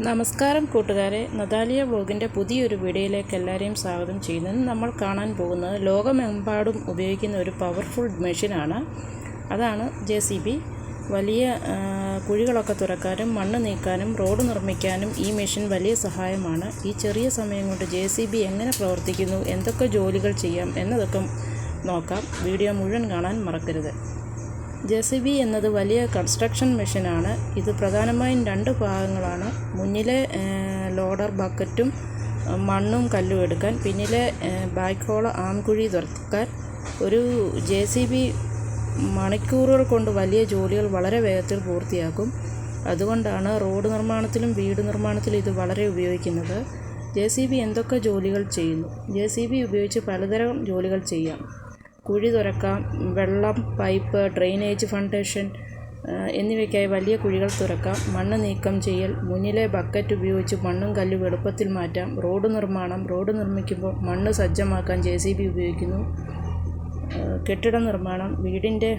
നമസ്കാരം കൂട്ടുകാരെ, നതാലിയ വ്ലോഗിൻ്റെ പുതിയൊരു വീഡിയോയിലേക്ക് എല്ലാവരെയും സ്വാഗതം ചെയ്യുന്നത്. നമ്മൾ കാണാൻ പോകുന്നത് ലോകമെമ്പാടും ഉപയോഗിക്കുന്ന ഒരു പവർഫുൾ മെഷീനാണ്. അതാണ് JCB. വലിയ കുഴികളൊക്കെ തുറക്കാനും മണ്ണ് നീക്കാനും റോഡ് നിർമ്മിക്കാനും ഈ മെഷീൻ വലിയ സഹായമാണ്. ഈ ചെറിയ സമയം കൊണ്ട് JCB എങ്ങനെ പ്രവർത്തിക്കുന്നു, എന്തൊക്കെ ജോലികൾ ചെയ്യാം എന്നതൊക്കെ നോക്കാം. വീഡിയോ മുഴുവൻ കാണാൻ മറക്കരുത്. JCB എന്നത് വലിയ കൺസ്ട്രക്ഷൻ മെഷീനാണ്. ഇത് പ്രധാനമായും രണ്ട് ഭാഗങ്ങളാണ്. മുന്നിലെ ലോഡർ ബക്കറ്റും മണ്ണും കല്ലും എടുക്കാൻ, പിന്നിലെ ബാക്ക് ഹോൾ ആംകുഴി തുറക്കാൻ. ഒരു JCB മണിക്കൂറുകൾ കൊണ്ട് വലിയ ജോലികൾ വളരെ വേഗത്തിൽ പൂർത്തിയാക്കും. അതുകൊണ്ടാണ് റോഡ് നിർമ്മാണത്തിലും വീട് നിർമ്മാണത്തിലും ഇത് വളരെ ഉപയോഗിക്കുന്നത്. JCB എന്തൊക്കെ ജോലികൾ ചെയ്യുന്നു? JCB ഉപയോഗിച്ച് പലതരം ജോലികൾ ചെയ്യാം. കുഴി തുറക്കാം, വെള്ളം, പൈപ്പ്, ഡ്രെയിനേജ്, ഫൗണ്ടേഷൻ എന്നിവയ്ക്കായി വലിയ കുഴികൾ തുറക്കാം. മണ്ണ് നീക്കം ചെയ്യൽ, മുന്നിലെ ബക്കറ്റ് ഉപയോഗിച്ച് മണ്ണും കല്ലും എളുപ്പത്തിൽ മാറ്റാം. റോഡ് നിർമ്മിക്കുമ്പോൾ മണ്ണ് സജ്ജമാക്കാൻ JCB ഉപയോഗിക്കുന്നു. കെട്ടിട നിർമ്മാണം, വീടിൻ്റെ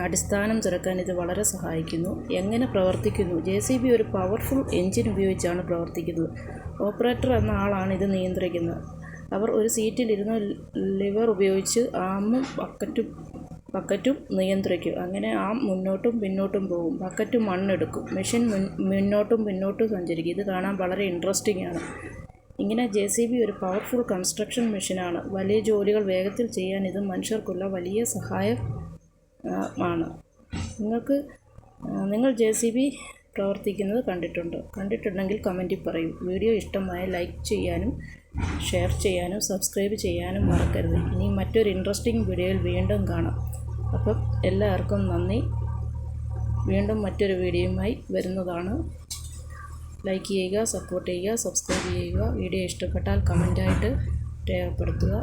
അടിസ്ഥാനം തുറക്കാൻ ഇത് വളരെ സഹായിക്കുന്നു. എങ്ങനെ പ്രവർത്തിക്കുന്നു? JCB ഒരു പവർഫുൾ എൻജിൻ ഉപയോഗിച്ചാണ് പ്രവർത്തിക്കുന്നത്. ഓപ്പറേറ്റർ എന്ന ആളാണ് ഇത് നിയന്ത്രിക്കുന്നത്. അവർ ഒരു സീറ്റിലിരുന്ന് ലിവർ ഉപയോഗിച്ച് ആമും ബക്കറ്റും നിയന്ത്രിക്കും. അങ്ങനെ ആം മുന്നോട്ടും പിന്നോട്ടും പോകും. ബക്കറ്റ് മണ്ണെടുക്കും. മെഷീൻ മുന്നോട്ടും പിന്നോട്ടും സഞ്ചരിക്കും. ഇത് കാണാൻ വളരെ ഇൻട്രസ്റ്റിംഗ് ആണ്. ഇങ്ങനെ JCB ഒരു പവർഫുൾ കൺസ്ട്രക്ഷൻ മെഷീനാണ്. വലിയ ജോലികൾ വേഗത്തിൽ ചെയ്യാൻ ഇത് മനുഷ്യർക്കുള്ള വലിയ സഹായമാണ്. നിങ്ങൾ JCB പ്രവർത്തിക്കുന്നത് കണ്ടിട്ടുണ്ടെങ്കിൽ കമൻറ്റിൽ പറയൂ. വീഡിയോ ഇഷ്ടമായ ലൈക്ക് ചെയ്യാനും ഷെയർ ചെയ്യാനും സബ്സ്ക്രൈബ് ചെയ്യാനും മറക്കരുത്. ഇനി മറ്റൊരു ഇൻട്രസ്റ്റിംഗ് വീഡിയോയിൽ വീണ്ടും കാണാം. അപ്പം എല്ലാവർക്കും നന്ദി. വീണ്ടും മറ്റൊരു വീഡിയോയുമായി വരുന്നതാണ്. ലൈക്ക് ചെയ്യുക, സപ്പോർട്ട് ചെയ്യുക, സബ്സ്ക്രൈബ് ചെയ്യുക. വീഡിയോ ഇഷ്ടപ്പെട്ടാൽ കമൻറ്റായിട്ട് രേഖപ്പെടുത്തുക.